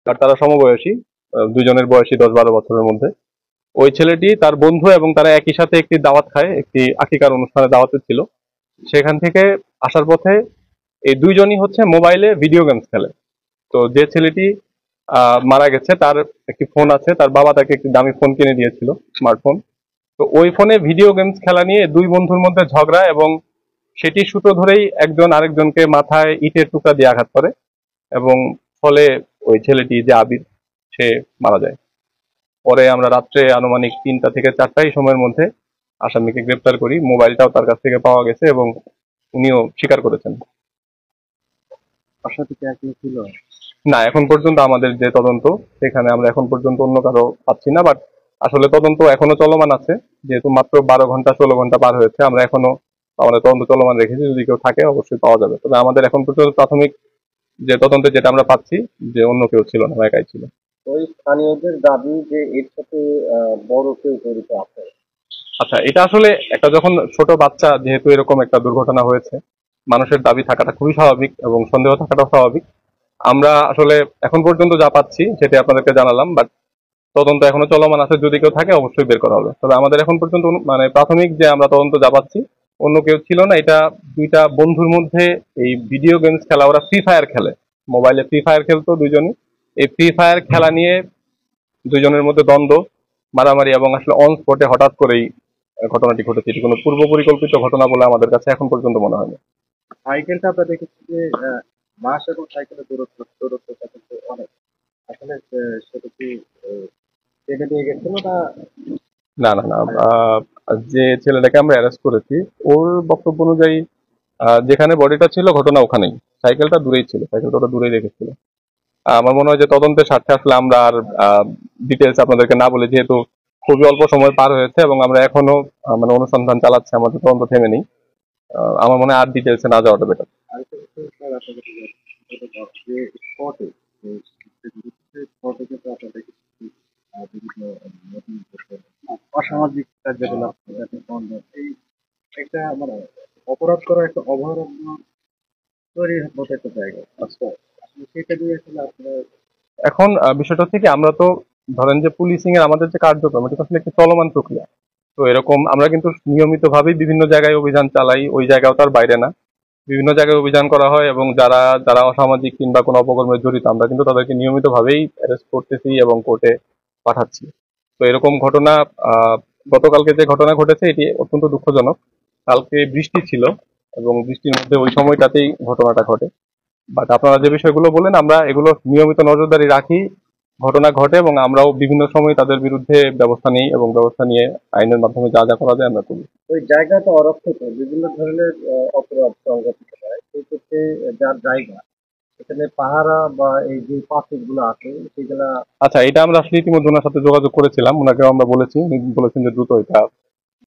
আর তারা সমবয়সী, দুজনের বয়সী 10-12 বছরের মধ্যে। ওই ছেলেটি তার বন্ধু এবং তারা একই সাথে একটি দাওয়াত খায়, একটি আকিকার অনুষ্ঠানে দাওয়াতে ছিল। সেখান থেকে আসার পথে এই দুইজনই হচ্ছে মোবাইলে ভিডিও গেমস খেলে। তো যে ছেলেটি মারা গেছে তার একটি ফোন আছে, তার বাবা তাকে একটি দামি ফোন কিনে দিয়েছিল, স্মার্টফোন। তো ওই ফোনে ভিডিও গেমস খেলা নিয়ে দুই বন্ধুর মধ্যে ঝগড়া, এবং সেটির সূত্র ধরেই একজন আরেকজনকে মাথায় ইটের টুকরা দিয়ে আঘাত করে, এবং ফলে ওই ছেলেটি যে আবিদ, সে মারা যায়। পরে আমরা রাত্রে আনুমানিক 3টা থেকে 4টা এই সময়ের মধ্যে আসামিকে গ্রেপ্তার করি। মোবাইলটাও তার কাছ থেকে পাওয়া গেছে এবং উনিও স্বীকার করেছেন। তার সাথে কি আর কেউ ছিল? না, এখন পর্যন্ত আমাদের যে তদন্ত, সেখানে আমরা এখন পর্যন্ত অন্য কারো পাচ্ছি না। বাট আসলে তদন্ত এখনো চলমান আছে, যেহেতু মাত্র 12 ঘন্টা 16 ঘন্টা পার হয়েছে। আমরা এখনো আমাদের তদন্ত চলমান রেখেছি, যদি কেউ থাকে অবশ্যই পাওয়া যাবে। তবে আমাদের এখন পর্যন্ত প্রাথমিক যে তদন্তে যেটা আমরা পাচ্ছি, যে অন্য কেউ ছিল না, ও একাই ছিল। ওই স্থানীয়দের দাবি যে এর সাথে বড় কেউ জড়িত আছে। আচ্ছা, এটা আসলে একটা, যখন ছোট বাচ্চা যেহেতু এরকম একটা দুর্ঘটনা হয়েছে, মানুষের দাবি থাকাটা খুবই স্বাভাবিক এবং সন্দেহ থাকাটাও স্বাভাবিক। আমরা আসলে এখন পর্যন্ত যা পাচ্ছি সেটা আপনাদেরকে জানালাম, বাট তদন্ত এখনো চলমান আছে। যদি কেউ থাকে অবশ্যই বের করা হবে। তবে আমাদের এখন পর্যন্ত মানে প্রাথমিক যে আমরা তদন্ত যা পাচ্ছি, অন্য কেউ ছিল না। এটা দুইটা বন্ধুর মধ্যে এই ভিডিও গেমস খেলা, ওরা ফ্রি ফায়ার খেলে, মোবাইলে ফ্রি ফায়ার খেলতো দুইজনই। এই ফ্রি ফায়ার খেলা নিয়ে দুইজনের মধ্যে দ্বন্দ্ব, মারামারি, এবং আসলে অন স্পটে হঠাৎ করেই ঘটনাটি ঘটেছে। এটি কোনো পূর্ব পরিকল্পিত ঘটনা বলে আমাদের কাছে এখন পর্যন্ত মনে হয়নি। সাইকেলটা আমরা দেখেছি যে বাস এবং সাইকেলের দূরত্বটা কিন্তু অনেক। আসলে সেটা কি টেনে নিয়ে গেছিল না? না, না, না। যে ছেলেটাকে আমরা অ্যারেস্ট করেছি, ওর বক্তব্য অনুযায়ী যেখানে বডিটা ছিল ঘটনা ওখানেই, সাইকেলটা দূরেই ছিল, সাইকেলটা ওটা দূরেই রেখেছিল। আমার মনে হয় যে তদন্তের স্বার্থে আসলে আমরা আর ডিটেলস আপনাদেরকে না বলে, যেহেতু খুবই অল্প সময় পার হয়েছে এবং আমরা এখনো মানে অনুসন্ধান চালাচ্ছি, আমাদের তদন্ত থেমে নেই। আমার মনে হয় আর ডিটেলসে না যাওয়াটা বেটার। আরেকটা বিষয় স্যার আপনাকে যে স্পটে স্পটে কিন্তু আপনারা দেখেছি বিভিন্ন নতুন অসামাজিক কার্যকলাপ যাতে বন্ধ এই একটা মানে অপরাধ করা একটা অভয়ারণ্য তৈরির মতো একটা জায়গা। আচ্ছা, আসলে সেটা দিয়ে আসলে আপনার এখন বিষয়টা হচ্ছে কি, আমরা তো ধরেন যে পুলিশিং এর আমাদের যে কার্যক্রম, এটা তো আসলে একটি চলমান প্রক্রিয়া। তো এরকম আমরা কিন্তু নিয়মিত ভাবেই বিভিন্ন জায়গায় অভিযান চালাই, ওই জায়গাও তার বাইরে না। বিভিন্ন জায়গায় অভিযান করা হয় এবং যারা যারা অসামাজিক কিংবা কোনো অপকর্মে জড়িত, আমরা কিন্তু তাদেরকে নিয়মিত ভাবেই অ্যারেস্ট করতেছি এবং কোর্টে পাঠাচ্ছি। তো এরকম ঘটনা, আহ গতকালকে যে ঘটনা ঘটেছে এটি অত্যন্ত দুঃখজনক। কালকে বৃষ্টি ছিল এবং বৃষ্টির মধ্যে ওই সময়টাতেই ঘটনাটা ঘটে। বাট আপনারা যে বিষয়গুলো বললেন, আমরা এগুলো নিয়মিত নজরদারি রাখি, ঘটনা ঘটে এবং আমরাও বিভিন্ন সময় তাদের বিরুদ্ধে ব্যবস্থা নিই এবং ব্যবস্থা নিয়ে আইনের মাধ্যমে যা যা করা যায় আমরা করি। ওই জায়গাটা অরক্ষিত বিভিন্ন ধরনের অপরাধ সংঘটিত হয় সেই ক্ষেত্রে যার জায়গা এখানে পাহারা বা এই যে পাথর গুলো আছে সেগুলা আচ্ছা, এটা আমরা আসলে ইতিমধ্যে ওনার সাথে যোগাযোগ করেছিলাম, ওনাকেও আমরা বলেছি, উনি বলেছেন যে দ্রুত এটা